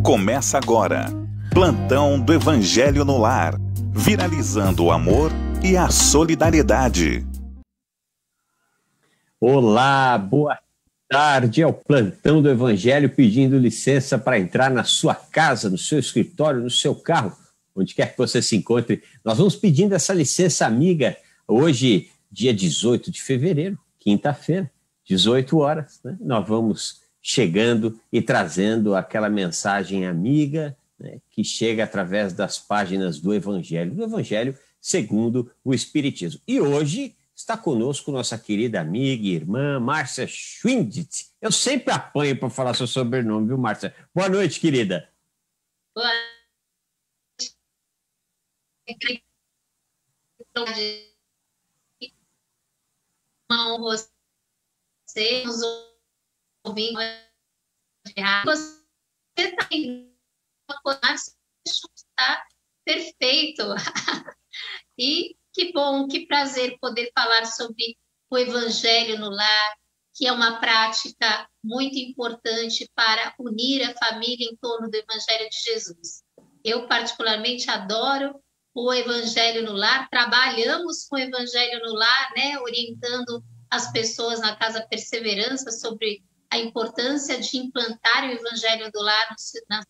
Começa agora. Plantão do Evangelho no Lar. Viralizando o amor e a solidariedade. Olá, boa tarde. É o Plantão do Evangelho pedindo licença para entrar na sua casa, no seu escritório, no seu carro, onde quer que você se encontre. Nós vamos pedindo essa licença amiga. Hoje, dia 18 de fevereiro, quinta-feira, 18 horas, né? Nós vamos chegando e trazendo aquela mensagem amiga, né, que chega através das páginas do Evangelho segundo o Espiritismo. E hoje está conosco nossa querida amiga e irmã Márcia Schwindt. Eu sempre apanho para falar seu sobrenome, viu, Márcia? Boa noite, querida. Boa noite. Você nos ouvindo. Você está perfeito. E que bom, que prazer poder falar sobre o Evangelho no Lar, que é uma prática muito importante para unir a família em torno do Evangelho de Jesus. Eu, particularmente, adoro o Evangelho no Lar, trabalhamos com o Evangelho no Lar, né, orientando as pessoas na Casa Perseverança sobre a importância de implantar o Evangelho do Lar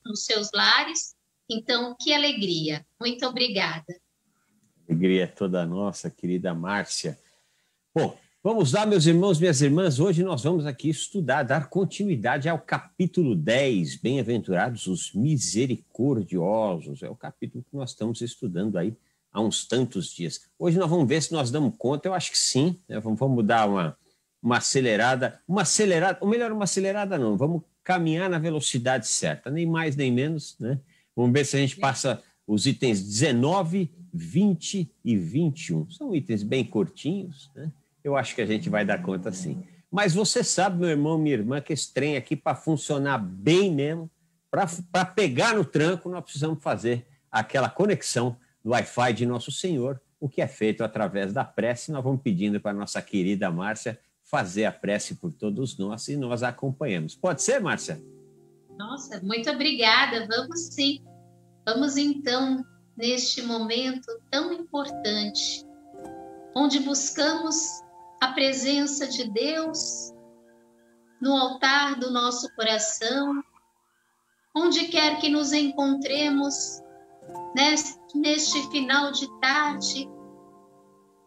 nos seus lares. Então, que alegria. Muito obrigada. Alegria toda nossa, querida Márcia. Bom, vamos lá, meus irmãos, minhas irmãs. Hoje nós vamos aqui estudar, dar continuidade ao capítulo 10, Bem-aventurados os misericordiosos. É o capítulo que nós estamos estudando aí há uns tantos dias. Hoje nós vamos ver se nós damos conta. Eu acho que sim, né? Vamos dar uma acelerada, ou melhor, uma acelerada não, vamos caminhar na velocidade certa, nem mais nem menos, né? Vamos ver se a gente passa os itens 19, 20 e 21. São itens bem curtinhos, né? Eu acho que a gente vai dar conta sim. Mas você sabe, meu irmão, minha irmã, que esse trem aqui, para funcionar bem mesmo, para pegar no tranco, nós precisamos fazer aquela conexão do Wi-Fi de Nosso Senhor, o que é feito através da prece. Nós vamos pedindo para a nossa querida Márcia fazer a prece por todos nós e nós acompanhamos. Pode ser, Márcia? Nossa, muito obrigada. Vamos sim. Vamos então, neste momento tão importante, onde buscamos a presença de Deus no altar do nosso coração, onde quer que nos encontremos neste final de tarde,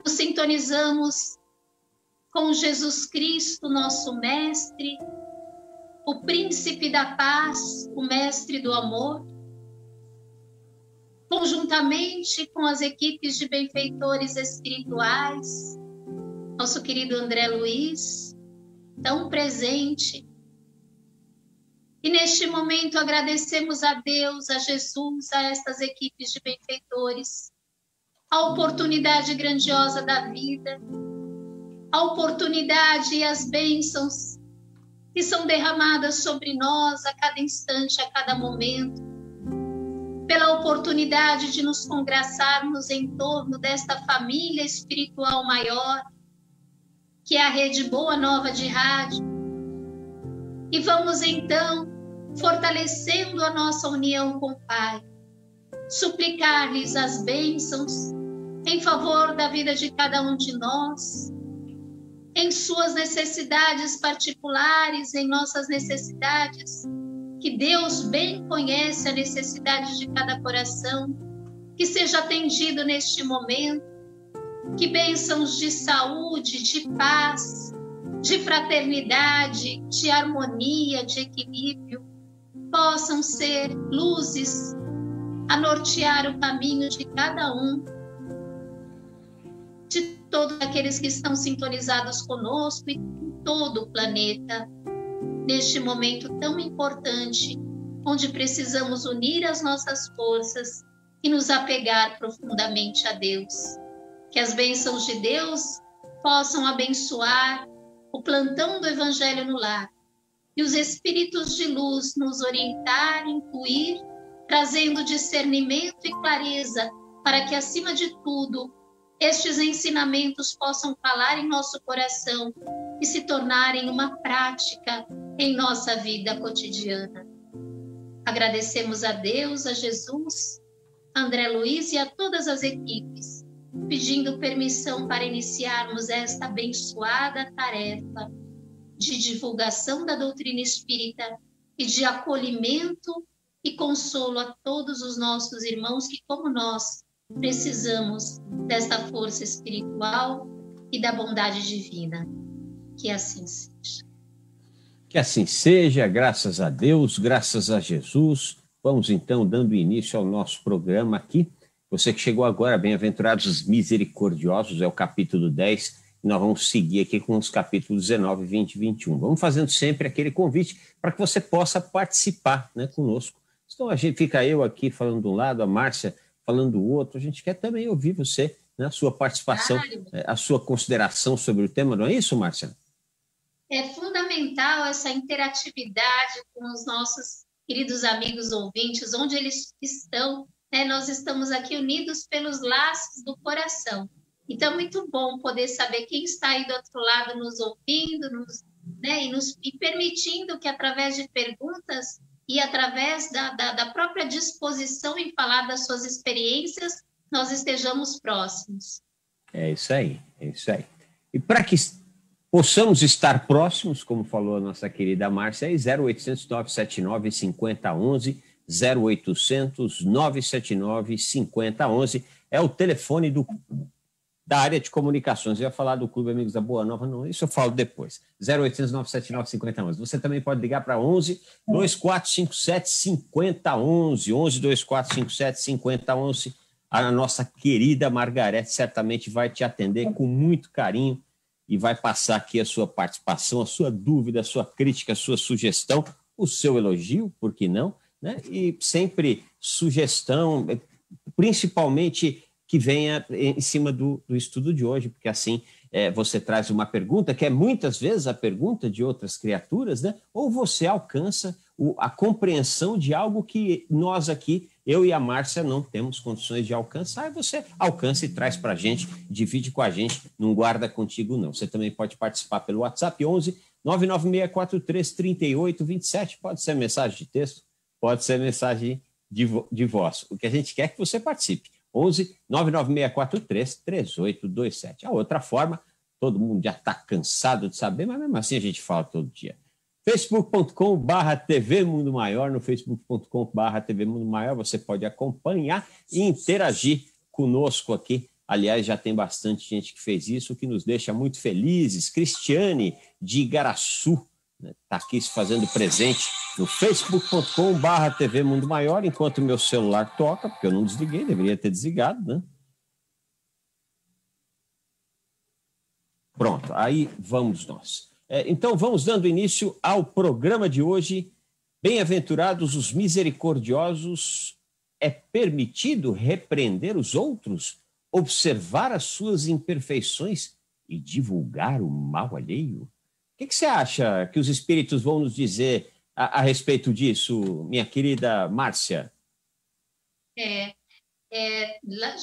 nos sintonizamos com Jesus Cristo, nosso Mestre, o Príncipe da Paz, o Mestre do Amor, conjuntamente com as equipes de benfeitores espirituais, nosso querido André Luiz, tão presente. E neste momento agradecemos a Deus, a Jesus, a estas equipes de benfeitores, a oportunidade grandiosa da vida, a oportunidade e as bênçãos que são derramadas sobre nós a cada instante, a cada momento, pela oportunidade de nos congraçarmos em torno desta família espiritual maior, que é a Rede Boa Nova de Rádio. E vamos então, fortalecendo a nossa união com o Pai, suplicar-lhes as bênçãos em favor da vida de cada um de nós, em suas necessidades particulares, em nossas necessidades, que Deus bem conhece a necessidade de cada coração, que seja atendido neste momento, que bênçãos de saúde, de paz, de fraternidade, de harmonia, de equilíbrio, possam ser luzes a nortear o caminho de cada um, de todos aqueles que estão sintonizados conosco e em todo o planeta, neste momento tão importante, onde precisamos unir as nossas forças e nos apegar profundamente a Deus. Que as bênçãos de Deus possam abençoar o plantão do Evangelho no Lar e os espíritos de luz nos orientar, intuir, trazendo discernimento e clareza para que, acima de tudo, estes ensinamentos possam calar em nosso coração e se tornarem uma prática em nossa vida cotidiana. Agradecemos a Deus, a Jesus, a André Luiz e a todas as equipes, pedindo permissão para iniciarmos esta abençoada tarefa de divulgação da doutrina espírita e de acolhimento e consolo a todos os nossos irmãos que, como nós, precisamos desta força espiritual e da bondade divina. Que assim seja. Que assim seja, graças a Deus, graças a Jesus. Vamos então dando início ao nosso programa aqui. Você que chegou agora, bem-aventurados os misericordiosos, é o capítulo 10, e nós vamos seguir aqui com os capítulos 19, 20 e 21. Vamos fazendo sempre aquele convite para que você possa participar, né, conosco. Então a gente fica eu aqui falando de um lado, a Márcia falando do outro, a gente quer também ouvir você, né, a sua participação, a sua consideração sobre o tema, não é isso, Márcia? É fundamental essa interatividade com os nossos queridos amigos ouvintes, onde eles estão, né? Nós estamos aqui unidos pelos laços do coração. Então, é muito bom poder saber quem está aí do outro lado nos ouvindo, né? E permitindo que, através de perguntas e através da própria disposição em falar das suas experiências, nós estejamos próximos. É isso aí, é isso aí. E para que possamos estar próximos, como falou a nossa querida Márcia, 0800 979 5011, 0800 979 5011 é o telefone da área de comunicações. Eu ia falar do Clube Amigos da Boa Nova, não, isso eu falo depois. 0800 979 5011. Você também pode ligar para 11 2457 5011, 11 2457 5011. A nossa querida Margarete certamente vai te atender com muito carinho e vai passar aqui a sua participação, a sua dúvida, a sua crítica, a sua sugestão, o seu elogio, por que não? Né? E sempre sugestão, principalmente que venha em cima do estudo de hoje, porque assim você traz uma pergunta, que é muitas vezes a pergunta de outras criaturas, né? Ou você alcança a compreensão de algo que nós aqui, eu e a Márcia, não temos condições de alcançar, e você alcança e traz para a gente, divide com a gente, não guarda contigo não. Você também pode participar pelo WhatsApp 11 99643 3827, pode ser mensagem de texto, pode ser mensagem de voz. O que a gente quer é que você participe. 11 99643 3827. A outra forma, todo mundo já está cansado de saber, mas mesmo assim a gente fala todo dia. facebook.com/TV Mundo Maior, no facebook.com/TV Mundo Maior, você pode acompanhar e interagir conosco aqui. Aliás, já tem bastante gente que fez isso, o que nos deixa muito felizes. Cristiane de Igaraçu está aqui se fazendo presente no facebook.com/TV Mundo Maior, enquanto o meu celular toca, porque eu não desliguei, deveria ter desligado, né? Pronto, aí vamos nós. Então, vamos dando início ao programa de hoje. Bem-aventurados os misericordiosos, é permitido repreender os outros, observar as suas imperfeições e divulgar o mal alheio? O que você acha que os espíritos vão nos dizer a respeito disso, minha querida Márcia?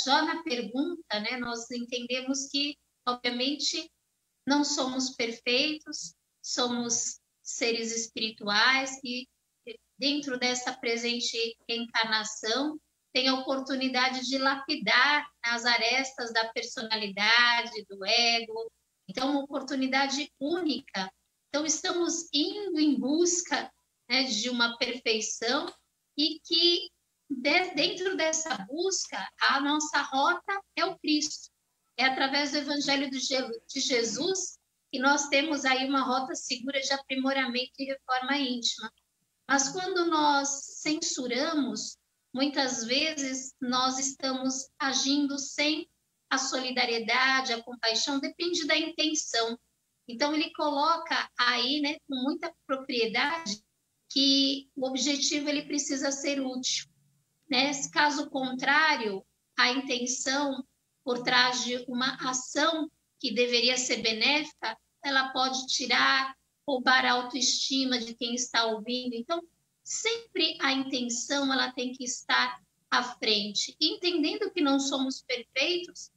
Já na pergunta, né, nós entendemos que, obviamente, não somos perfeitos, somos seres espirituais e, dentro dessa presente encarnação, tem a oportunidade de lapidar as arestas da personalidade, do ego. Então, uma oportunidade única. Então, estamos indo em busca, né, de uma perfeição e que, dentro dessa busca, a nossa rota é o Cristo. É através do Evangelho de Jesus que nós temos aí uma rota segura de aprimoramento e reforma íntima. Mas quando nós censuramos, muitas vezes nós estamos agindo sem a solidariedade, a compaixão, depende da intenção. Então, ele coloca aí, né, com muita propriedade, que o objetivo ele precisa ser útil, né? Caso contrário, a intenção por trás de uma ação que deveria ser benéfica, ela pode tirar, roubar a autoestima de quem está ouvindo. Então, sempre a intenção ela tem que estar à frente. Entendendo que não somos perfeitos,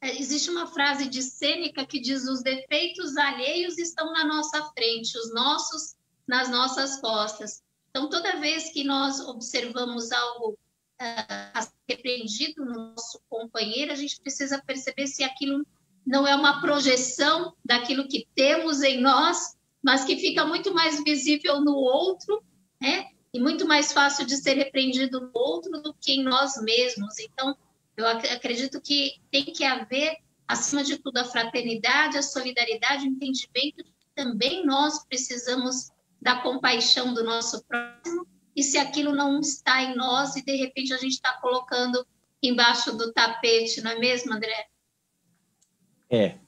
existe uma frase de Sêneca que diz: os defeitos alheios estão na nossa frente, os nossos nas nossas costas. Então, toda vez que nós observamos algo a ser repreendido no nosso companheiro, a gente precisa perceber se aquilo não é uma projeção daquilo que temos em nós, mas que fica muito mais visível no outro, né? E muito mais fácil de ser repreendido no outro do que em nós mesmos. Então, eu acredito que tem que haver, acima de tudo, a fraternidade, a solidariedade, o entendimento de que também nós precisamos da compaixão do nosso próximo, e se aquilo não está em nós e, de repente, a gente está colocando embaixo do tapete, não é mesmo, André?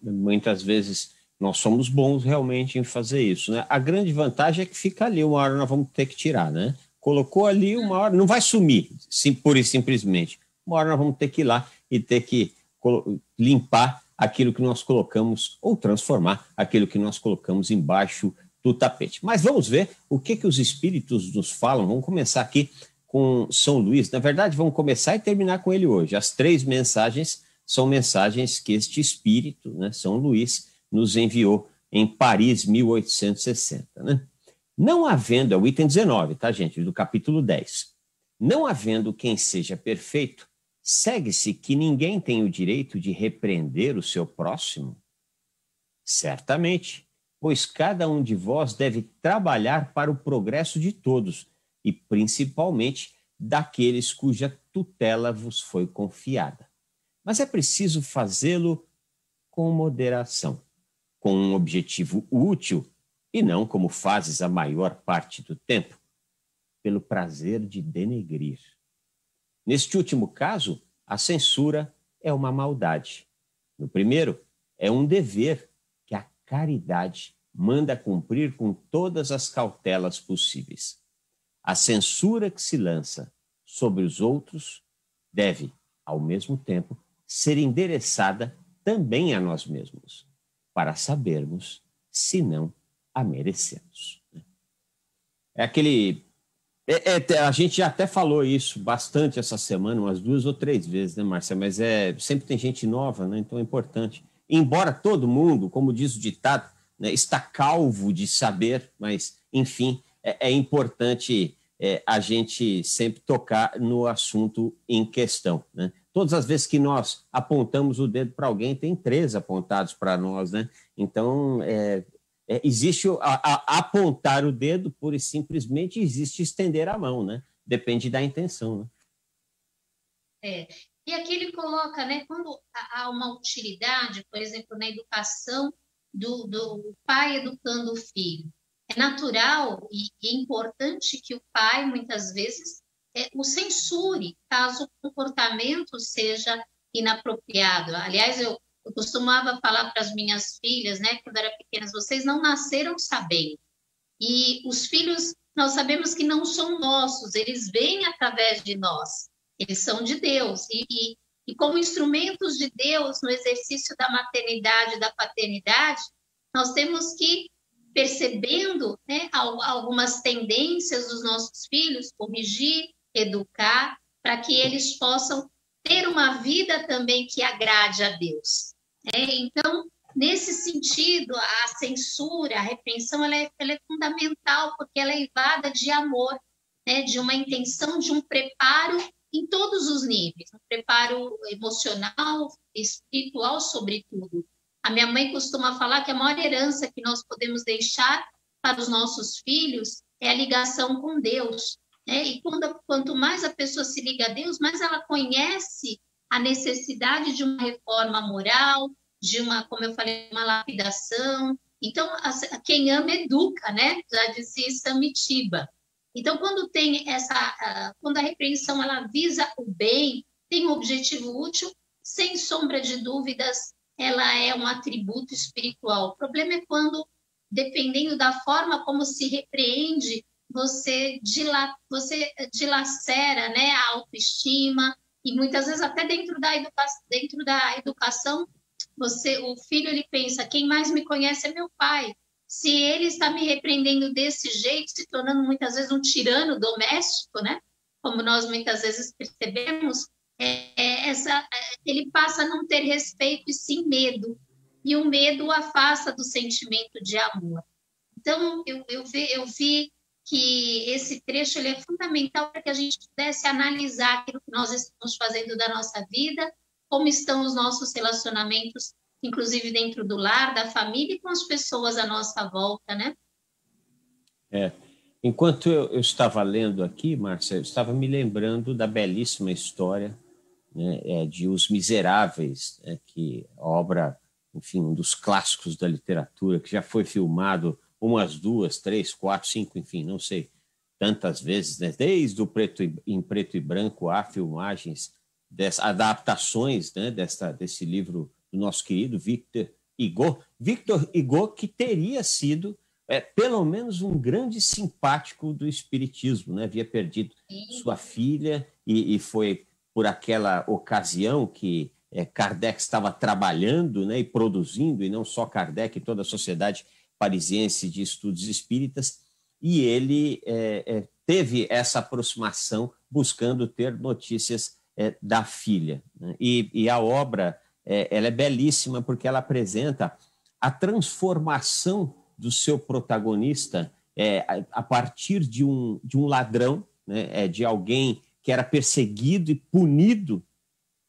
Muitas vezes nós somos bons realmente em fazer isso, né? A grande vantagem é que fica ali, uma hora nós vamos ter que tirar, né? Colocou ali, uma hora, não vai sumir, pura e simplesmente. Uma hora nós vamos ter que ir lá e ter que limpar aquilo que nós colocamos, ou transformar aquilo que nós colocamos embaixo do tapete. Mas vamos ver o que os espíritos nos falam. Vamos começar aqui com São Luís. Na verdade, vamos começar e terminar com ele hoje. As 3 mensagens são mensagens que este espírito, né, São Luís, nos enviou em Paris, 1860. Né? Não havendo, é o item 19, tá, gente, do capítulo 10. Não havendo quem seja perfeito, segue-se que ninguém tem o direito de repreender o seu próximo? Certamente, pois cada um de vós deve trabalhar para o progresso de todos, e principalmente daqueles cuja tutela vos foi confiada. Mas é preciso fazê-lo com moderação, com um objetivo útil, e não como fazes a maior parte do tempo, pelo prazer de denegrir. Neste último caso, a censura é uma maldade. No primeiro, é um dever que a caridade manda cumprir com todas as cautelas possíveis. A censura que se lança sobre os outros deve, ao mesmo tempo, ser endereçada também a nós mesmos, para sabermos se não a merecemos. É aquele... a gente já até falou isso bastante essa semana, umas 2 ou 3 vezes, né, Márcia? Mas sempre tem gente nova, né? Então é importante. Embora todo mundo, como diz o ditado, né, está calvo de saber, mas, enfim, é importante a gente sempre tocar no assunto em questão, né? Todas as vezes que nós apontamos o dedo para alguém, tem 3 apontados para nós, né? Então, existe apontar o dedo, pura e simplesmente existe estender a mão, né? Depende da intenção, né? E aqui ele coloca, né, quando há uma utilidade, por exemplo, na educação do pai educando o filho, é natural e importante que o pai, muitas vezes, o censure, caso o comportamento seja inapropriado. Aliás, eu costumava falar para as minhas filhas, né, quando eram pequenas, vocês não nasceram sabendo. E os filhos, nós sabemos que não são nossos, eles vêm através de nós, eles são de Deus. E como instrumentos de Deus no exercício da maternidade e da paternidade, nós temos que, percebendo, né, algumas tendências dos nossos filhos, corrigir, educar, para que eles possam ter uma vida também que agrade a Deus. Então, nesse sentido, a censura, a repreensão, ela é fundamental, porque ela é levada de amor, né, de uma intenção, de um preparo em todos os níveis, um preparo emocional, espiritual, sobretudo. A minha mãe costuma falar que a maior herança que nós podemos deixar para os nossos filhos é a ligação com Deus, né? E quanto mais a pessoa se liga a Deus, mais ela conhece a necessidade de uma reforma moral, de uma, como eu falei, uma lapidação. Então, quem ama educa, né? Já dizia Samitiba. Então, quando a repreensão ela visa o bem, tem um objetivo útil, sem sombra de dúvidas, ela é um atributo espiritual. O problema é quando, dependendo da forma como se repreende, você dilacera, né, a autoestima, e muitas vezes até dentro da educação, o filho ele pensa, quem mais me conhece é meu pai. Se ele está me repreendendo desse jeito, se tornando muitas vezes um tirano doméstico, né, como nós muitas vezes percebemos, ele passa a não ter respeito e sim medo. E o medo o afasta do sentimento de amor. Então, eu vi que esse trecho ele é fundamental para que a gente pudesse analisar aquilo que nós estamos fazendo da nossa vida, como estão os nossos relacionamentos, inclusive dentro do lar, da família e com as pessoas à nossa volta, né? Enquanto eu estava lendo aqui, Márcia, eu estava me lembrando da belíssima história, né, de Os Miseráveis, que a obra, enfim, um dos clássicos da literatura, que já foi filmado umas 2, 3, 4, 5, enfim, não sei, tantas vezes, né? Desde em preto e branco há filmagens, adaptações, né, desse livro do nosso querido Victor Hugo, que teria sido pelo menos um grande simpático do espiritismo, né? Havia perdido sua filha e foi por aquela ocasião que Kardec estava trabalhando, né, e produzindo, e não só Kardec, toda a sociedade parisiense de estudos espíritas, e ele teve essa aproximação buscando ter notícias da filha, né? E a obra ela é belíssima porque ela apresenta a transformação do seu protagonista a partir de um ladrão, né, de alguém que era perseguido e punido,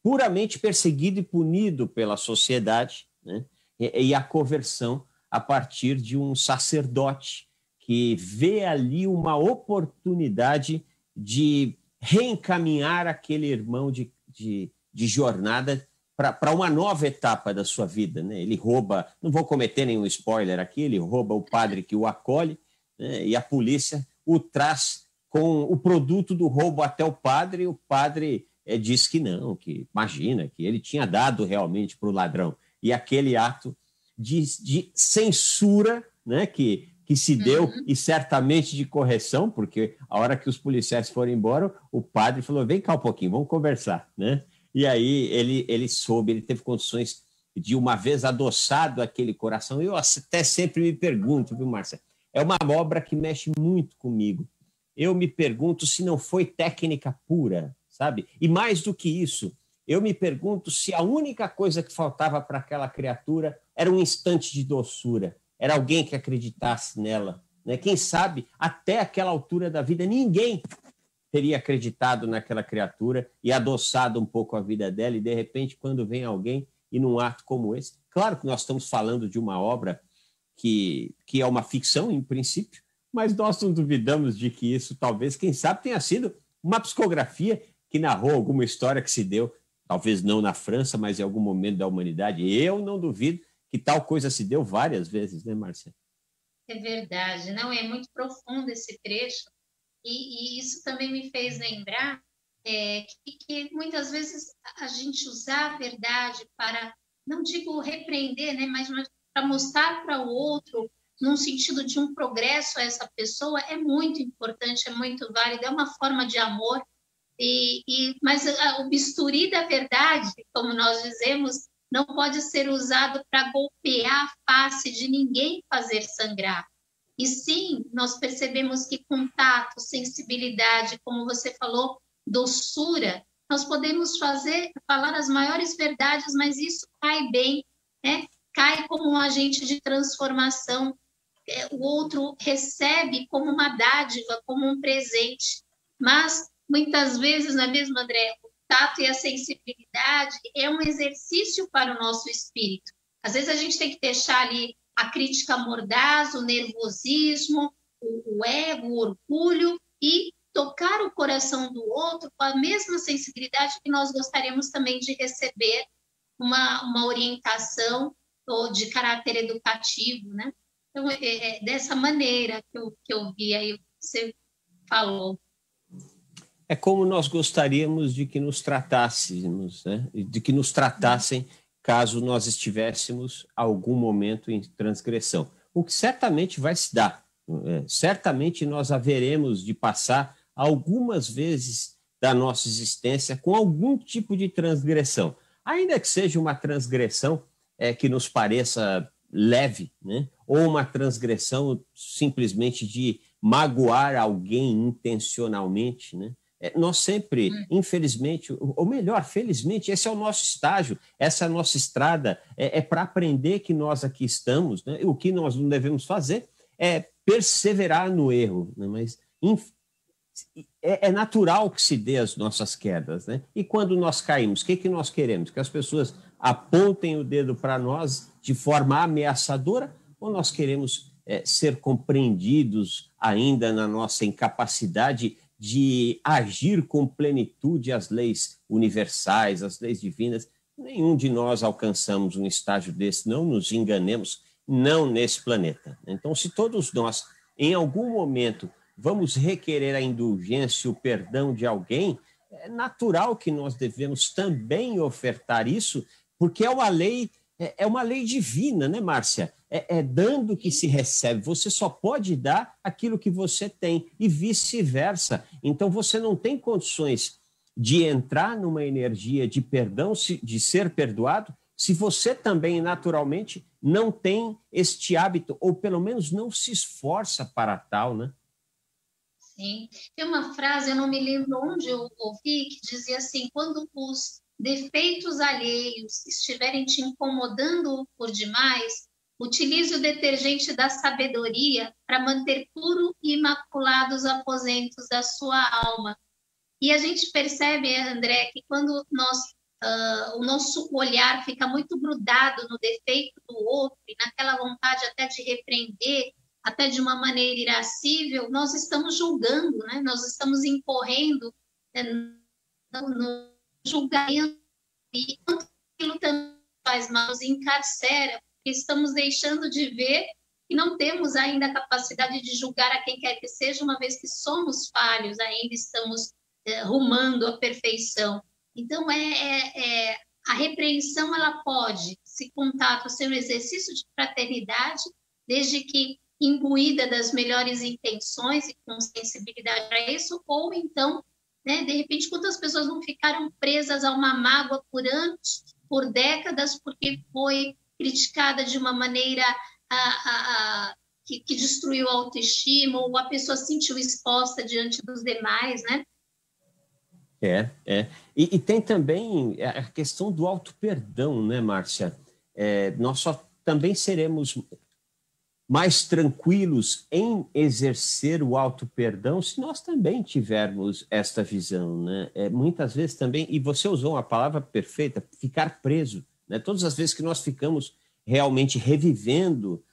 puramente perseguido e punido pela sociedade, né, e a conversão a partir de um sacerdote que vê ali uma oportunidade de reencaminhar aquele irmão de jornada para uma nova etapa da sua vida, né? Ele rouba, não vou cometer nenhum spoiler aqui, ele rouba o padre que o acolhe, né? E a polícia o traz com o produto do roubo até o padre, e o padre diz que não, que imagina, que ele tinha dado realmente para o ladrão. E aquele ato de censura, né, que se deu, e certamente de correção, porque a hora que os policiais foram embora, o padre falou, vem cá um pouquinho, vamos conversar, né? E aí ele soube, ele teve condições de, uma vez adoçado aquele coração. Eu até sempre me pergunto, viu, Márcia? É uma obra que mexe muito comigo. Eu me pergunto se não foi técnica pura, sabe? E mais do que isso, eu me pergunto se a única coisa que faltava para aquela criatura era um instante de doçura, era alguém que acreditasse nela, né? Quem sabe, até aquela altura da vida, ninguém teria acreditado naquela criatura e adoçado um pouco a vida dela, e de repente, quando vem alguém e num ato como esse, claro que nós estamos falando de uma obra que é uma ficção, em princípio, mas nós não duvidamos de que isso talvez, quem sabe, tenha sido uma psicografia que narrou alguma história que se deu, talvez não na França, mas em algum momento da humanidade. Eu não duvido que tal coisa se deu várias vezes, né, Márcia? É verdade, não, é muito profundo esse trecho, e isso também me fez lembrar que muitas vezes a gente usar a verdade para, não digo repreender, né, mas para mostrar para o outro, num sentido de um progresso a essa pessoa, é muito importante, é muito válido, é uma forma de amor, mas o bisturi da verdade, como nós dizemos, não pode ser usado para golpear a face de ninguém, fazer sangrar. E sim, nós percebemos que contato, sensibilidade, como você falou, doçura, nós podemos falar as maiores verdades, mas isso cai bem, né? Cai como um agente de transformação. O outro recebe como uma dádiva, como um presente. Mas, muitas vezes, não é mesmo, André? O tato e a sensibilidade é um exercício para o nosso espírito. Às vezes a gente tem que deixar ali a crítica mordaz, o nervosismo, o ego, o orgulho, e tocar o coração do outro com a mesma sensibilidade que nós gostaríamos também de receber uma orientação ou de caráter educativo, né? Então, é dessa maneira que eu vi aí o que você falou. É como nós gostaríamos de que nos tratássemos, né? De que nos tratassem caso nós estivéssemos algum momento em transgressão. O que certamente vai se dar. Certamente nós haveremos de passar algumas vezes da nossa existência com algum tipo de transgressão. Ainda que seja uma transgressão que nos pareça leve, né? Ou uma transgressão simplesmente de magoar alguém intencionalmente, né? Nós sempre, infelizmente, ou melhor, felizmente, esse é o nosso estágio, essa é a nossa estrada, para aprender que nós aqui estamos, né? O que nós não devemos fazer perseverar no erro, né? Mas é natural que se dê as nossas quedas, né? E quando nós caímos, o que nós queremos? Que as pessoas apontem o dedo para nós de forma ameaçadora, ou nós queremos ser compreendidos ainda na nossa incapacidade de agir com plenitude as leis universais, as leis divinas? Nenhum de nós alcançamos um estágio desse, não nos enganemos, não nesse planeta. Então, se todos nós, em algum momento, vamos requerer a indulgência, o perdão de alguém, é natural que nós devemos também ofertar isso, porque é uma lei divina, né, Márcia? É dando que se recebe. Você só pode dar aquilo que você tem e vice-versa. Então, você não tem condições de entrar numa energia de perdão, de ser perdoado, se você também, naturalmente, não tem este hábito, ou pelo menos não se esforça para tal, né? Sim. Tem uma frase, eu não me lembro onde eu ouvi, que dizia assim: quando os defeitos alheios estiverem te incomodando por demais, utilize o detergente da sabedoria para manter puro e imaculado os aposentos da sua alma. E a gente percebe, André, que quando o nosso olhar fica muito grudado no defeito do outro e naquela vontade até de repreender, até de uma maneira irascível, nós estamos julgando, né? Nós estamos incorrendo no julgamento, e quanto aquilo também faz mal, nos encarcera, porque estamos deixando de ver e não temos ainda a capacidade de julgar a quem quer que seja, uma vez que somos falhos, ainda estamos rumando à perfeição. Então, a repreensão, ela pode, se contato, ser um exercício de fraternidade, desde que imbuída das melhores intenções e com sensibilidade para isso, ou então, né, de repente, quantas pessoas não ficaram presas a uma mágoa por anos, por décadas, porque foi criticada de uma maneira que destruiu a autoestima, ou a pessoa se sentiu exposta diante dos demais, né? E tem também a questão do auto-perdão, né, Márcia? Nós só também seremos mais tranquilos em exercer o auto-perdão se nós também tivermos esta visão, né? Muitas vezes também, e você usou uma palavra perfeita, ficar preso, né? Todas as vezes que nós ficamos realmente revivendo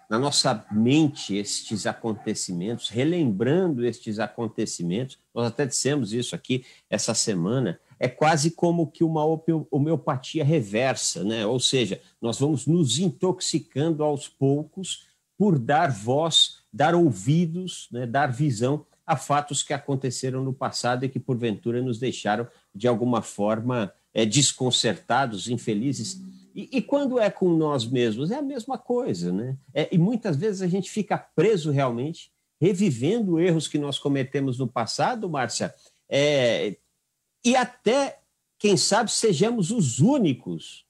na nossa mente estes acontecimentos, relembrando estes acontecimentos, nós até dissemos isso aqui essa semana, é quase como que uma homeopatia reversa, né? Ou seja, nós vamos nos intoxicando aos poucos por dar voz, dar ouvidos, né? Dar visão a fatos que aconteceram no passado e que, porventura, nos deixaram, de alguma forma, desconcertados, infelizes. E quando é com nós mesmos, é a mesma coisa, né? E muitas vezes a gente fica preso realmente, revivendo erros que nós cometemos no passado, Márcia, e até, quem sabe, sejamos os únicos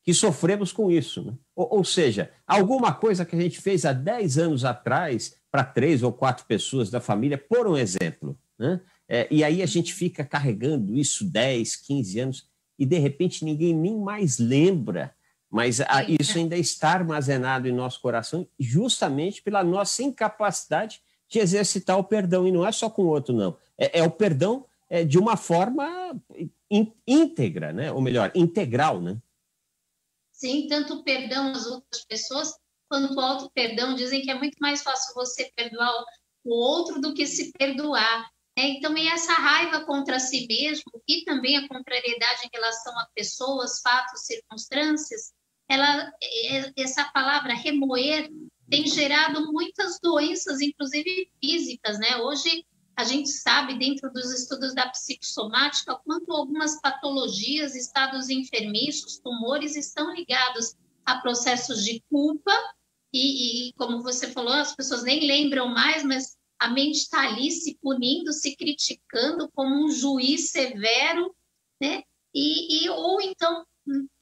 que sofremos com isso, né? Ou seja, alguma coisa que a gente fez há 10 anos atrás para 3 ou 4 pessoas da família, por um exemplo, né? E aí a gente fica carregando isso 10, 15 anos e, de repente, ninguém nem mais lembra, mas isso ainda está armazenado em nosso coração justamente pela nossa incapacidade de exercitar o perdão. E não é só com o outro, não. É o perdão de uma forma íntegra, né? Ou melhor, integral, né? Sim, tanto o perdão às outras pessoas, quanto o auto-perdão. Dizem que é muito mais fácil você perdoar o outro do que se perdoar. Então, e essa raiva contra si mesmo e também a contrariedade em relação a pessoas, fatos, circunstâncias, essa palavra remoer tem gerado muitas doenças, inclusive físicas, né? Hoje a gente sabe, dentro dos estudos da psicossomática, quanto algumas patologias, estados enfermícios, tumores estão ligados a processos de culpa e, como você falou, as pessoas nem lembram mais, mas a mente está ali se punindo, se criticando como um juiz severo, né? Ou então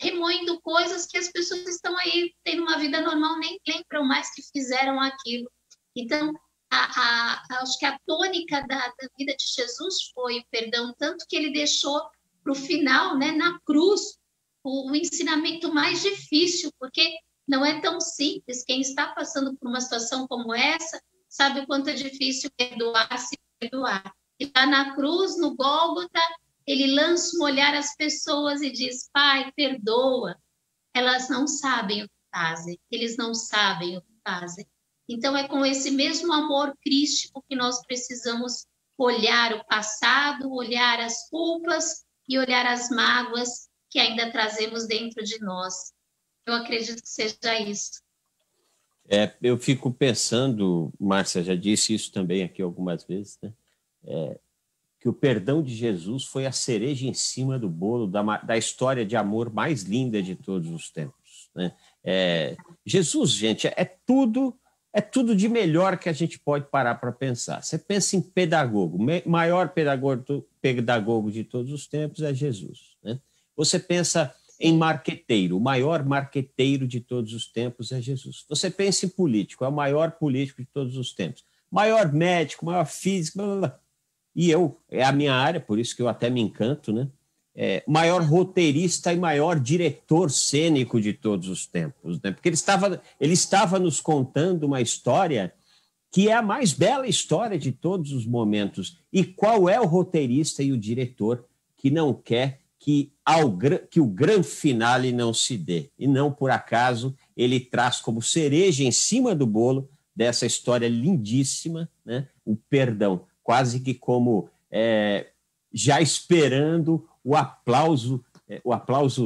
remoendo coisas que as pessoas estão aí tendo uma vida normal, nem lembram mais que fizeram aquilo. Então, acho que a tônica da vida de Jesus foi o perdão, tanto que ele deixou para o final, né, na cruz, o ensinamento mais difícil, porque Não é tão simples. Quem está passando por uma situação como essa sabe o quanto é difícil perdoar, se perdoar. E lá na cruz, no Gólgota, ele lança um olhar às pessoas e diz: Pai, perdoa. Elas não sabem o que fazem, eles não sabem o que fazem. Então, é com esse mesmo amor crístico que nós precisamos olhar o passado, olhar as culpas e olhar as mágoas que ainda trazemos dentro de nós. Eu acredito que seja isso. Eu fico pensando, Márcia já disse isso também aqui algumas vezes, né? Que o perdão de Jesus foi a cereja em cima do bolo da história de amor mais linda de todos os tempos, né? Jesus, gente, é tudo de melhor que a gente pode parar para pensar. Você pensa em pedagogo, o maior pedagogo de todos os tempos é Jesus, né? Você pensa em marqueteiro, o maior marqueteiro de todos os tempos é Jesus. Você pensa em político, é o maior político de todos os tempos. Maior médico, maior físico, blá, blá, blá. E é a minha área, por isso que eu até me encanto, né? Maior roteirista e maior diretor cênico de todos os tempos, né? Porque ele estava nos contando uma história que é a mais bela história de todos os momentos. E qual é o roteirista e o diretor que não quer que o grande finale não se dê? E não por acaso ele traz como cereja em cima do bolo dessa história lindíssima, né, o perdão, quase que como já esperando o aplauso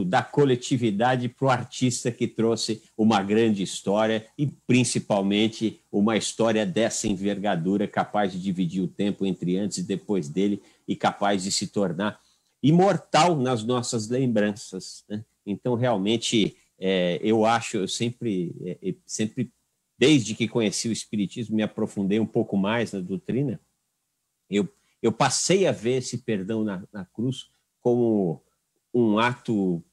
da coletividade para o artista que trouxe uma grande história e principalmente uma história dessa envergadura, capaz de dividir o tempo entre antes e depois dele e capaz de se tornar imortal nas nossas lembranças, né? Então, realmente, eu sempre, desde que conheci o Espiritismo, me aprofundei um pouco mais na doutrina, eu passei a ver esse perdão na cruz como um ato,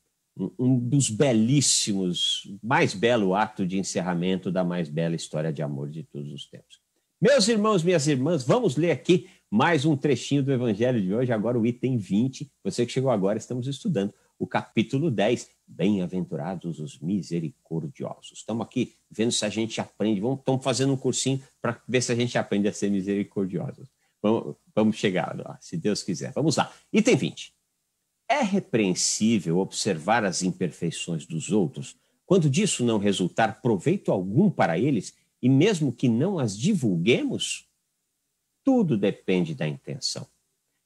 um dos belíssimos, mais belo ato de encerramento da mais bela história de amor de todos os tempos. Meus irmãos, minhas irmãs, vamos ler aqui mais um trechinho do Evangelho de hoje, agora o item 20. Você que chegou agora, estamos estudando o capítulo 10, Bem-aventurados os misericordiosos. Estamos aqui vendo se a gente aprende, estamos fazendo um cursinho para ver se a gente aprende a ser misericordiosos. Vamos chegar lá, se Deus quiser. Vamos lá. Item 20. É repreensível observar as imperfeições dos outros, quando disso não resultar proveito algum para eles, e mesmo que não as divulguemos? Tudo depende da intenção.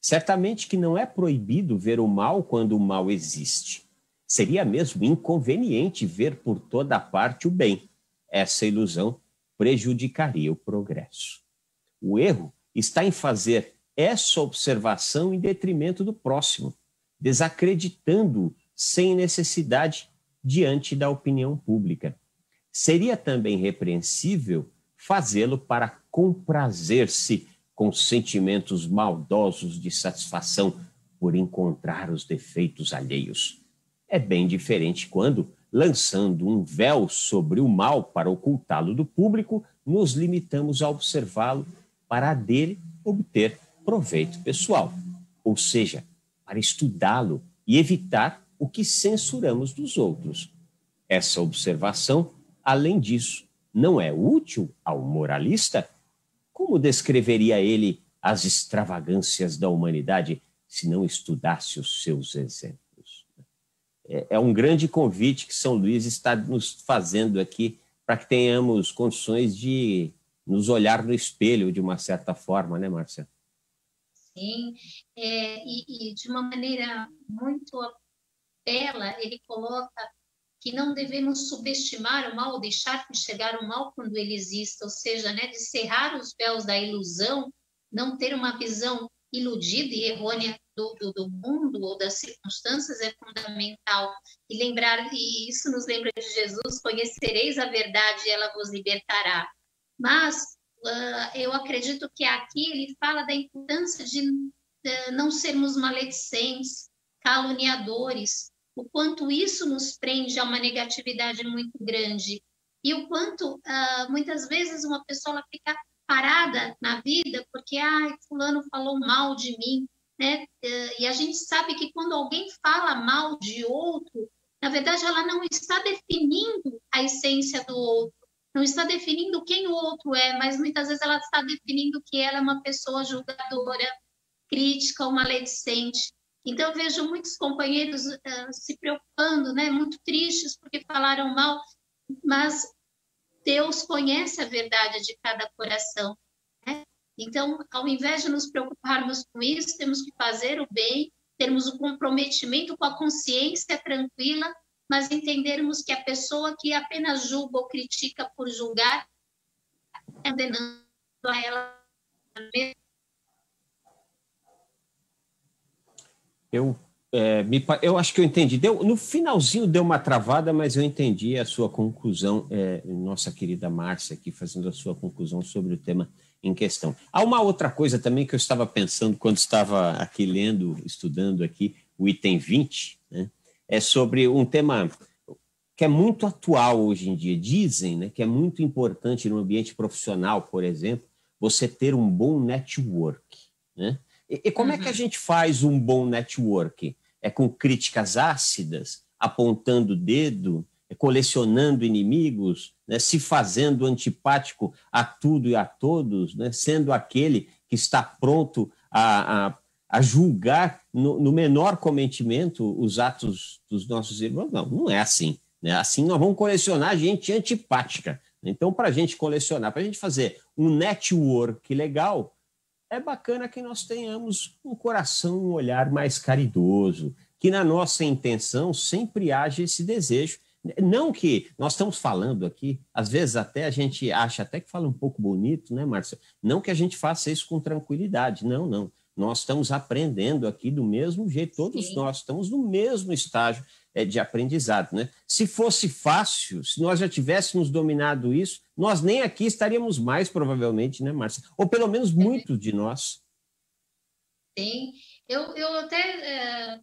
Certamente que não é proibido ver o mal quando o mal existe. Seria mesmo inconveniente ver por toda parte o bem. Essa ilusão prejudicaria o progresso. O erro está em fazer essa observação em detrimento do próximo, desacreditando-o sem necessidade diante da opinião pública. Seria também repreensível fazê-lo para comprazer-se com sentimentos maldosos de satisfação por encontrar os defeitos alheios. É bem diferente quando, lançando um véu sobre o mal para ocultá-lo do público, nos limitamos a observá-lo para dele obter proveito pessoal, ou seja, para estudá-lo e evitar o que censuramos dos outros. Essa observação, além disso, não é útil ao moralista? Como descreveria ele as extravagâncias da humanidade se não estudasse os seus exemplos? É um grande convite que São Luís está nos fazendo aqui para que tenhamos condições de nos olhar no espelho de uma certa forma, né, Márcia? Sim, e de uma maneira muito bela, ele coloca que não devemos subestimar o mal, deixar de enxergar o mal quando ele existe, ou seja, né, de cerrar os véus da ilusão, não ter uma visão iludida e errônea do mundo ou das circunstâncias é fundamental. E isso nos lembra de Jesus: conhecereis a verdade e ela vos libertará. Mas eu acredito que aqui ele fala da importância de não sermos maledicentes, caluniadores, o quanto isso nos prende a uma negatividade muito grande e o quanto muitas vezes uma pessoa fica parada na vida porque fulano falou mal de mim, né? E a gente sabe que quando alguém fala mal de outro, Na verdade, ela não está definindo a essência do outro, não está definindo quem o outro é, mas muitas vezes ela está definindo que ela é uma pessoa julgadora, crítica ou maledicente. Então, eu vejo muitos companheiros se preocupando, né, muito tristes porque falaram mal, mas Deus conhece a verdade de cada coração, né? Então, ao invés de nos preocuparmos com isso, temos que fazer o bem, termos o comprometimento com a consciência tranquila, mas entendermos que a pessoa que apenas julga ou critica por julgar é condenando a ela mesma. Eu acho que eu entendi. No finalzinho deu uma travada, mas eu entendi a sua conclusão. Nossa querida Márcia aqui fazendo a sua conclusão sobre o tema em questão. Há uma outra coisa também que eu estava pensando quando estava aqui lendo, estudando aqui o item 20, né? É sobre um tema que é muito atual hoje em dia. Dizem, né, que é muito importante no ambiente profissional, por exemplo, você ter um bom network, né? E como é que a gente faz um bom network? É com críticas ácidas, apontando o dedo, colecionando inimigos, né? Se fazendo antipático a tudo e a todos, né? Sendo aquele que está pronto a julgar no menor cometimento os atos dos nossos irmãos? Não é assim, né? Assim nós vamos colecionar gente antipática. Então, para a gente colecionar, para a gente fazer um network legal, é bacana que nós tenhamos um coração, um olhar mais caridoso, que na nossa intenção sempre haja esse desejo. Não que nós estamos falando aqui, às vezes até a gente acha até que fala um pouco bonito, né, Márcia? Não que a gente faça isso com tranquilidade, não. Nós estamos aprendendo aqui do mesmo jeito, todos nós estamos no mesmo estágio de aprendizado, né? Se fosse fácil, se nós já tivéssemos dominado isso, nós nem aqui estaríamos mais, provavelmente, né, Márcia? Ou pelo menos muitos de nós. Sim, eu até,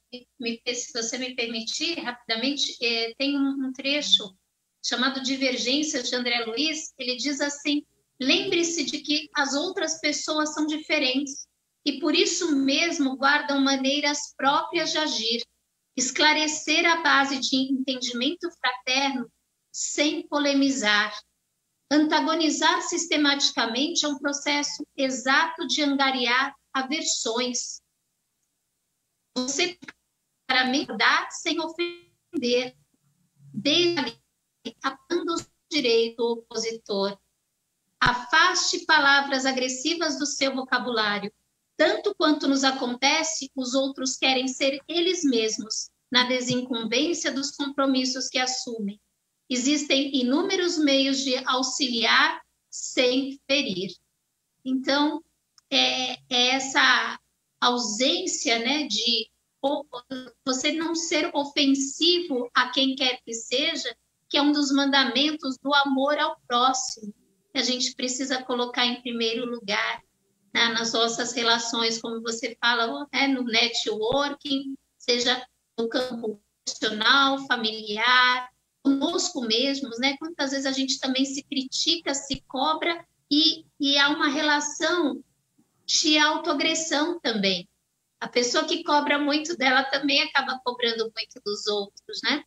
se você me permitir, rapidamente, tem um trecho chamado Divergências, de André Luiz. Ele diz assim: lembre-se de que as outras pessoas são diferentes e por isso mesmo guardam maneiras próprias de agir. Esclarecer a base de entendimento fraterno sem polemizar. Antagonizar sistematicamente é um processo exato de angariar aversões. Você claramente dá sem ofender, desde ali, atacando o direito opositor. Afaste palavras agressivas do seu vocabulário. Tanto quanto nos acontece, os outros querem ser eles mesmos, na desincumbência dos compromissos que assumem. Existem inúmeros meios de auxiliar sem ferir. Então, é essa ausência, né, de você não ser ofensivo a quem quer que seja, que é um dos mandamentos do amor ao próximo, que a gente precisa colocar em primeiro lugar, né, nas nossas relações, como você fala, né, no networking, seja no campo profissional, familiar, conosco mesmos, né? Quantas vezes a gente também se critica, se cobra e há uma relação de autoagressão também. A pessoa que cobra muito dela também acaba cobrando muito dos outros, né?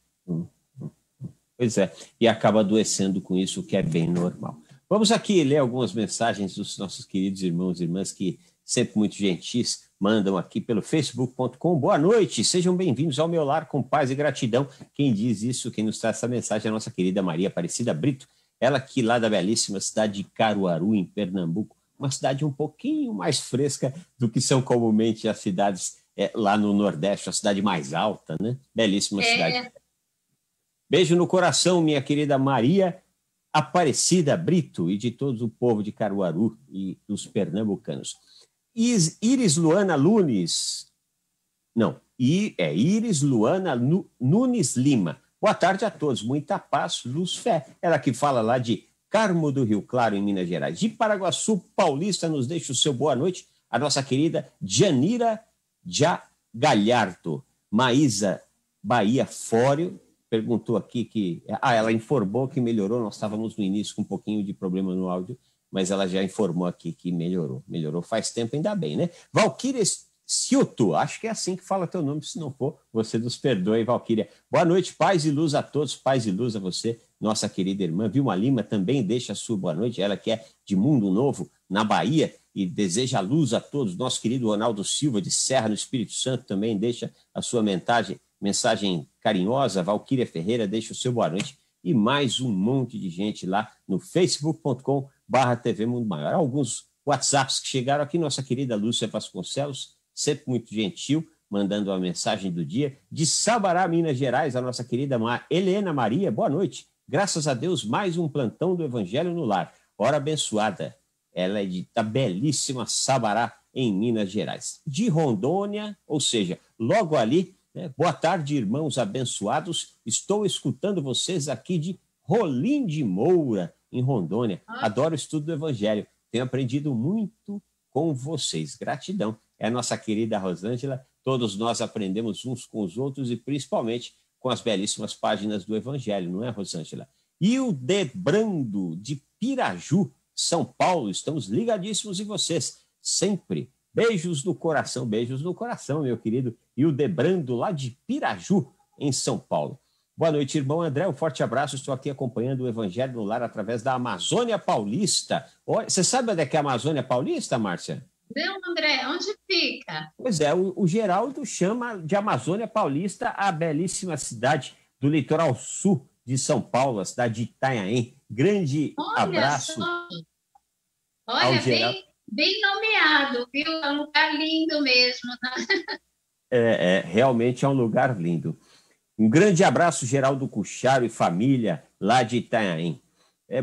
Pois é, e acaba adoecendo com isso, o que é bem normal. Vamos aqui ler algumas mensagens dos nossos queridos irmãos e irmãs que, sempre muito gentis, mandam aqui pelo facebook.com. Boa noite, sejam bem-vindos ao meu lar com paz e gratidão. Quem diz isso, quem nos traz essa mensagem é a nossa querida Maria Aparecida Brito, ela que lá da belíssima cidade de Caruaru, em Pernambuco, uma cidade um pouquinho mais fresca do que são comumente as cidades lá no Nordeste, a cidade mais alta, né? Belíssima cidade. Beijo no coração, minha querida Maria Aparecida Brito e de todo o povo de Caruaru e dos pernambucanos. Iris Luana Nunes Nunes Lima. Boa tarde a todos, muita paz, luz, fé. Ela que fala lá de Carmo do Rio Claro, em Minas Gerais. De Paraguaçu Paulista, nos deixa o seu boa noite a nossa querida Janira Galhardo. Maísa Bahia Fório perguntou aqui que... ela informou que melhorou, nós estávamos no início com um pouquinho de problema no áudio, mas ela já informou aqui que melhorou. Melhorou faz tempo, ainda bem, né? Valquíria Ciuto. Acho que é assim que fala teu nome, se não for, você nos perdoe, Valquíria. Boa noite, paz e luz a todos, paz e luz a você, nossa querida irmã. Vilma Lima também deixa a sua boa noite, ela que é de Mundo Novo, na Bahia, e deseja luz a todos. Nosso querido Ronaldo Silva, de Serra, no Espírito Santo, também deixa a sua mensagem carinhosa. Valquíria Ferreira deixa o seu boa noite. E mais um monte de gente lá no facebook.com/TV Mundo Maior. Alguns WhatsApps que chegaram aqui, nossa querida Lúcia Vasconcelos, sempre muito gentil, mandando uma mensagem do dia. De Sabará, Minas Gerais, a nossa querida Helena Maria, boa noite. Graças a Deus, mais um plantão do Evangelho no Lar. Hora abençoada. Ela é da belíssima Sabará, em Minas Gerais. De Rondônia, ou seja, logo ali, né? Boa tarde, irmãos abençoados. Estou escutando vocês aqui de Rolim de Moura, em Rondônia. Adoro o estudo do Evangelho. Tenho aprendido muito com vocês. Gratidão. É a nossa querida Rosângela. Todos nós aprendemos uns com os outros e principalmente com as belíssimas páginas do Evangelho, não é, Rosângela? E o Debrando, de Piraju, São Paulo. Estamos ligadíssimos em vocês. Sempre. Beijos no coração, meu querido. E o Debrando, lá de Piraju, em São Paulo. Boa noite, irmão André. Um forte abraço. Estou aqui acompanhando o Evangelho no Lar através da Amazônia Paulista. Você sabe onde é que é a Amazônia Paulista, Márcia? Não, André, onde fica? Pois é, o Geraldo chama de Amazônia Paulista a belíssima cidade do litoral sul de São Paulo, a cidade de Itanhaém. Grande abraço. Só. Olha, bem nomeado, viu? É um lugar lindo mesmo. Né? Realmente é um lugar lindo. Um grande abraço, Geraldo Cucharo e família lá de Itanhaém.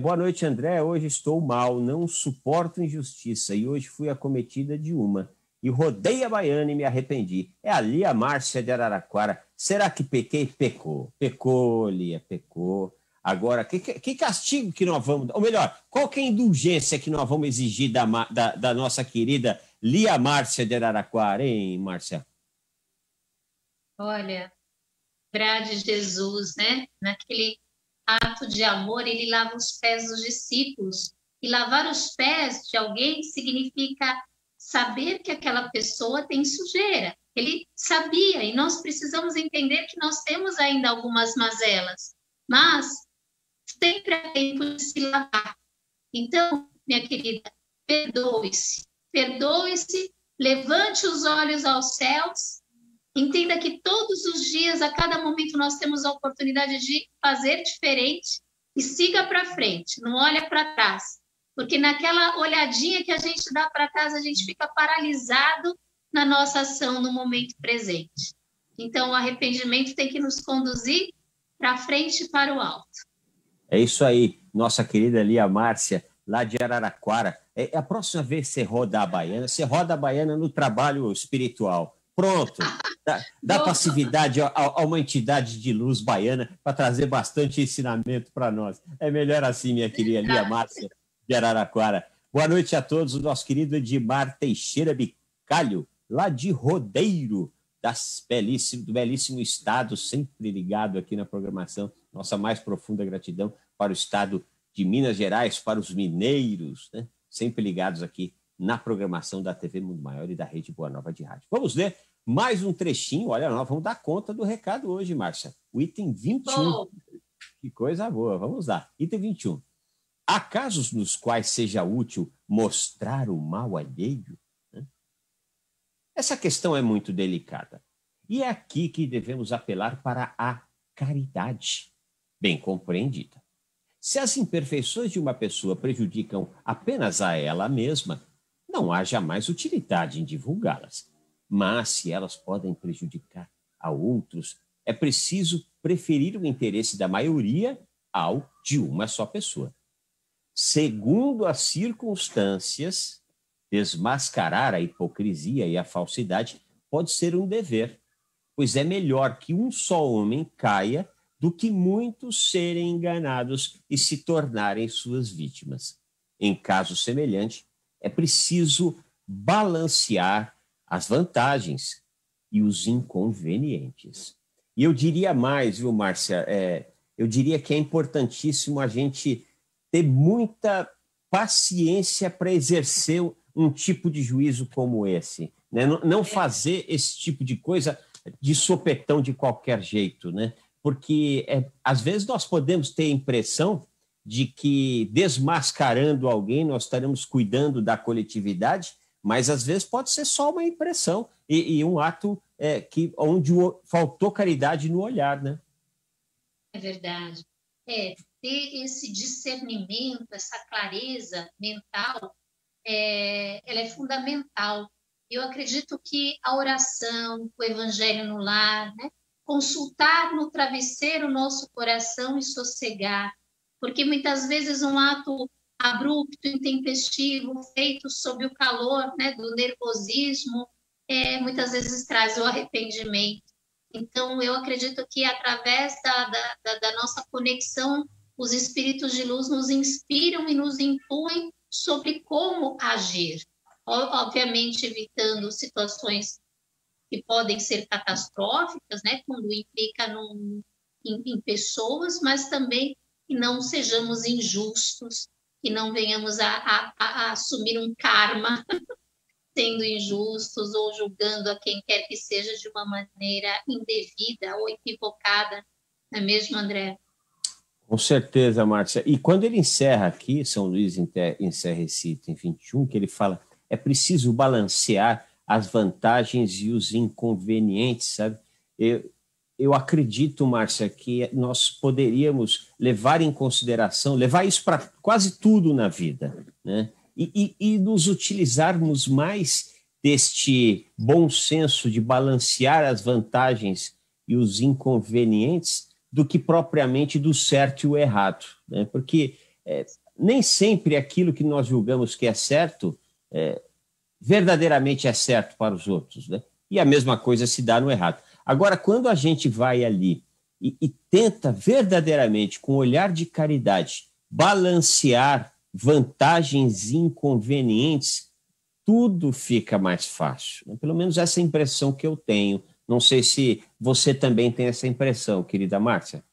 Boa noite, André. Hoje estou mal, não suporto injustiça e hoje fui acometida de uma. E rodei a Baiana e me arrependi. É ali a Márcia de Araraquara. Será que pequei? Pecou. Pecou, Lia, pecou. Agora, que castigo que nós vamos... Ou melhor, qual que é a indulgência que nós vamos exigir da nossa querida Lia Márcia de Araraquara, hein, Márcia? Olha, grade Jesus, né? Naquele ato de amor, ele lava os pés dos discípulos. E lavar os pés de alguém significa saber que aquela pessoa tem sujeira. Ele sabia, e nós precisamos entender que nós temos ainda algumas mazelas, mas sempre é tempo de se lavar. Então, minha querida, perdoe-se, levante os olhos aos céus. Entenda que todos os dias, a cada momento, nós temos a oportunidade de fazer diferente e siga para frente, não olha para trás. Porque naquela olhadinha que a gente dá para trás, a gente fica paralisado na nossa ação no momento presente. Então, o arrependimento tem que nos conduzir para frente e para o alto. É isso aí, nossa querida Lia Márcia, lá de Araraquara. A próxima vez que você roda a Baiana, você roda a Baiana no trabalho espiritual. Pronto. Dá passividade a uma entidade de luz baiana para trazer bastante ensinamento para nós. É melhor assim, minha querida Lia Márcia de Araraquara. Boa noite a todos, o nosso querido Edmar Teixeira Bicalho, lá de Rodeiro, do belíssimo estado, sempre ligado aqui na programação. Nossa mais profunda gratidão para o estado de Minas Gerais, para os mineiros, né? Sempre ligados aqui na programação da TV Mundo Maior e da Rede Boa Nova de Rádio. Vamos ler mais um trechinho. Olha, nós vamos dar conta do recado hoje, Márcia. O item 21. Bom. Que coisa boa. Vamos lá. Item 21. Há casos nos quais seja útil mostrar o mal alheio? Essa questão é muito delicada. E é aqui que devemos apelar para a caridade, bem compreendida. Se as imperfeições de uma pessoa prejudicam apenas a ela mesma, não há jamais utilidade em divulgá-las. Mas, se elas podem prejudicar a outros, é preciso preferir o interesse da maioria ao de uma só pessoa. Segundo as circunstâncias, desmascarar a hipocrisia e a falsidade pode ser um dever, pois é melhor que um só homem caia do que muitos serem enganados e se tornarem suas vítimas. Em caso semelhante, é preciso balancear as vantagens e os inconvenientes. E eu diria mais, viu, Márcia? Eu diria que é importantíssimo a gente ter muita paciência para exercer um tipo de juízo como esse, né? Não fazer esse tipo de coisa de sopetão de qualquer jeito, né? Porque às vezes nós podemos ter a impressão de que desmascarando alguém nós estaremos cuidando da coletividade, mas às vezes pode ser só uma impressão e um ato onde faltou caridade no olhar, né? É verdade. Ter esse discernimento, essa clareza mental, ela é fundamental. Eu acredito que a oração, o evangelho no lar, né? Consultar no travesseiro o nosso coração e sossegar, porque muitas vezes um ato abrupto, intempestivo, feito sob o calor, né, do nervosismo, muitas vezes traz o arrependimento. Então, eu acredito que através da nossa conexão, os espíritos de luz nos inspiram e nos intuem sobre como agir, obviamente evitando situações que podem ser catastróficas, né, quando implica em pessoas, mas também que não sejamos injustos, que não venhamos a assumir um karma sendo injustos ou julgando a quem quer que seja de uma maneira indevida ou equivocada, não é mesmo, André? Com certeza, Márcia. E quando ele encerra aqui, São Luís encerra esse item 21, que ele fala, é preciso balancear as vantagens e os inconvenientes, sabe? Eu acredito, Márcia, que nós poderíamos levar em consideração, levar isso para quase tudo na vida, né? E nos utilizarmos mais deste bom senso de balancear as vantagens e os inconvenientes do que propriamente do certo e o errado, né? Porque nem sempre aquilo que nós julgamos que é certo verdadeiramente é certo para os outros, né? E a mesma coisa se dá no errado. Agora, quando a gente vai ali e tenta verdadeiramente, com olhar de caridade, balancear vantagens e inconvenientes, tudo fica mais fácil. Pelo menos essa impressão que eu tenho. Não sei se você também tem essa impressão, querida Márcia.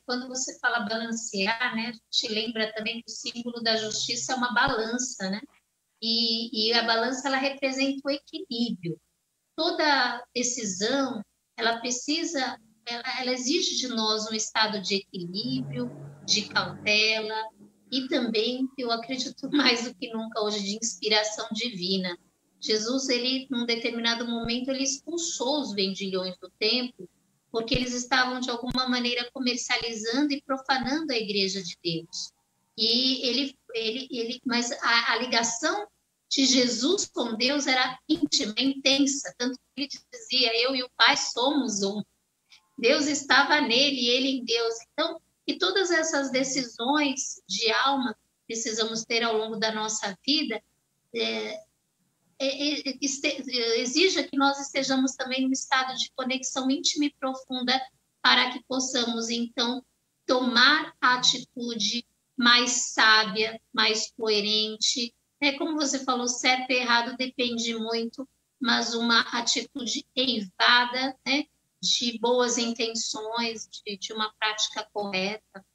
Quando você fala balancear, né, a gente lembra também que o símbolo da justiça é uma balança, né? E a balança, ela representa o equilíbrio. Toda decisão, ela precisa, ela exige de nós um estado de equilíbrio, de cautela e também, eu acredito mais do que nunca hoje, de inspiração divina. Jesus, ele, num determinado momento, ele expulsou os vendilhões do templo porque eles estavam, de alguma maneira, comercializando e profanando a igreja de Deus. E mas a ligação de Jesus com Deus era íntima, intensa, tanto que ele dizia, eu e o Pai somos um. Deus estava nele e ele em Deus. Então, e todas essas decisões de alma que precisamos ter ao longo da nossa vida, exija que nós estejamos também num estado de conexão íntima e profunda para que possamos, então, tomar a atitude mais sábia, mais coerente. Como você falou, certo e errado depende muito, mas uma atitude eivada, né, de boas intenções, de uma prática correta.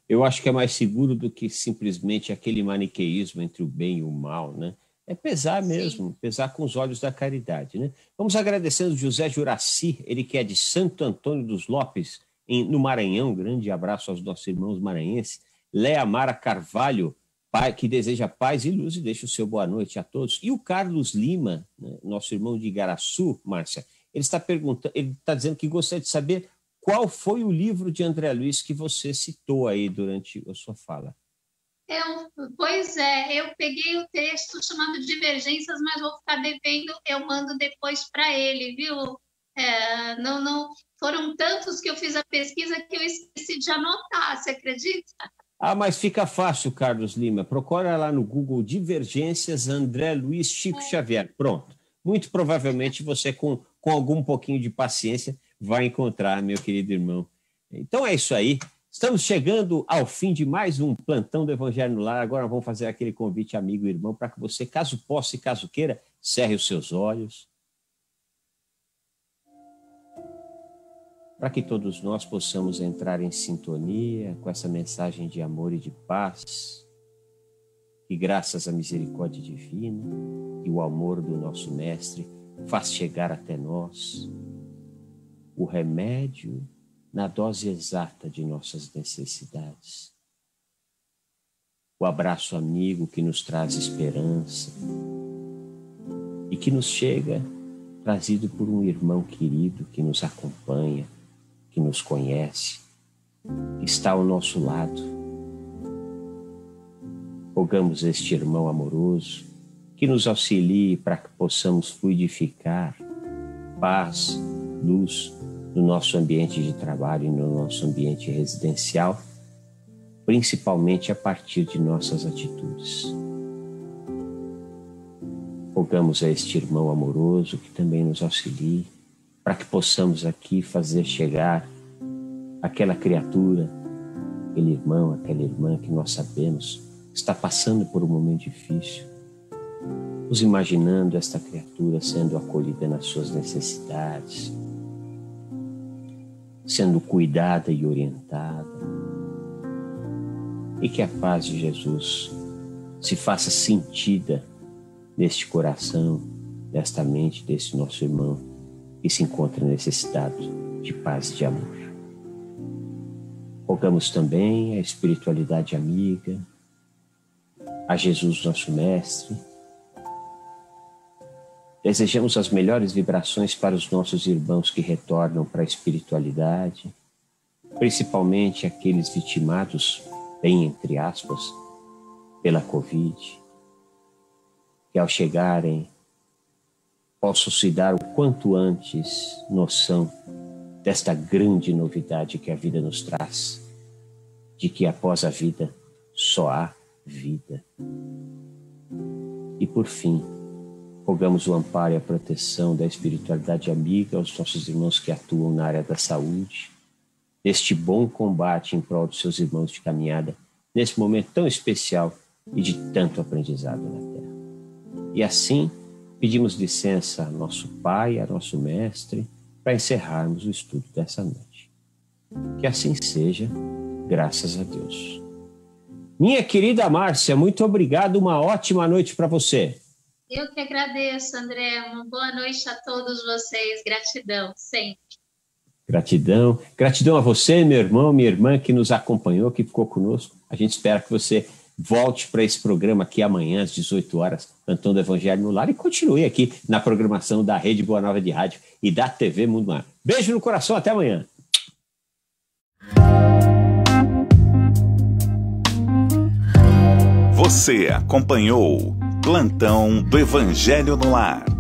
Eu acho que é mais seguro do que simplesmente aquele maniqueísmo entre o bem e o mal, né? É pesar mesmo, sim, pesar com os olhos da caridade, né? Vamos agradecendo José Juraci, ele que é de Santo Antônio dos Lopes, no Maranhão. Um grande abraço aos nossos irmãos maranhenses. Léa Mara Carvalho, pai, que deseja paz e luz e deixa o seu boa noite a todos. E o Carlos Lima, né, nosso irmão de Igaraçu, Márcia, ele está perguntando, ele está dizendo que gostaria de saber qual foi o livro de André Luiz que você citou aí durante a sua fala. Pois é, eu peguei o texto chamado Divergências, mas vou ficar devendo, eu mando depois para ele, viu? Não, foram tantos que eu fiz a pesquisa que eu esqueci de anotar, você acredita? Mas fica fácil, Carlos Lima. Procura lá no Google Divergências, André Luiz, Chico Xavier. Pronto. Muito provavelmente você, com algum pouquinho de paciência, vai encontrar, meu querido irmão. Então é isso aí. Estamos chegando ao fim de mais um Plantão do Evangelho no Lar. Agora vamos fazer aquele convite, amigo e irmão, para que você, caso possa e caso queira, cerre os seus olhos, para que todos nós possamos entrar em sintonia com essa mensagem de amor e de paz. que graças à misericórdia divina e o amor do nosso Mestre faz chegar até nós o remédio na dose exata de nossas necessidades. O abraço amigo que nos traz esperança e que nos chega trazido por um irmão querido que nos acompanha, que nos conhece, que está ao nosso lado. Rogamos a este irmão amoroso que nos auxilie para que possamos fluidificar paz, luz no nosso ambiente de trabalho e no nosso ambiente residencial, principalmente a partir de nossas atitudes. Rogamos a este irmão amoroso que também nos auxilie para que possamos aqui fazer chegar aquela criatura, aquele irmão, aquela irmã que nós sabemos está passando por um momento difícil, nos imaginando esta criatura sendo acolhida nas suas necessidades, sendo cuidada e orientada, e que a paz de Jesus se faça sentida neste coração, nesta mente desse nosso irmão que se encontra necessitado de paz e de amor. Rogamos também a espiritualidade amiga, a Jesus, nosso Mestre. Desejamos as melhores vibrações para os nossos irmãos que retornam para a espiritualidade, principalmente aqueles vitimados, bem entre aspas, pela Covid, que ao chegarem possam se dar o quanto antes noção desta grande novidade que a vida nos traz, de que após a vida só há vida. E por fim, rogamos o amparo e a proteção da espiritualidade amiga aos nossos irmãos que atuam na área da saúde, neste bom combate em prol dos seus irmãos de caminhada, nesse momento tão especial e de tanto aprendizado na Terra. E assim, pedimos licença a nosso Pai, a nosso Mestre, para encerrarmos o estudo dessa noite. Que assim seja, graças a Deus. Minha querida Márcia, muito obrigado, uma ótima noite para você. Eu que agradeço, André. Uma boa noite a todos vocês. Gratidão, sempre. Gratidão. Gratidão a você, meu irmão, minha irmã, que nos acompanhou, que ficou conosco. A gente espera que você volte para esse programa aqui amanhã, às 18 horas, Plantão do Evangelho no Lar, e continue aqui na programação da Rede Boa Nova de Rádio e da TV Mundo Mar. Beijo no coração, até amanhã. Você acompanhou Plantão do Evangelho no Lar.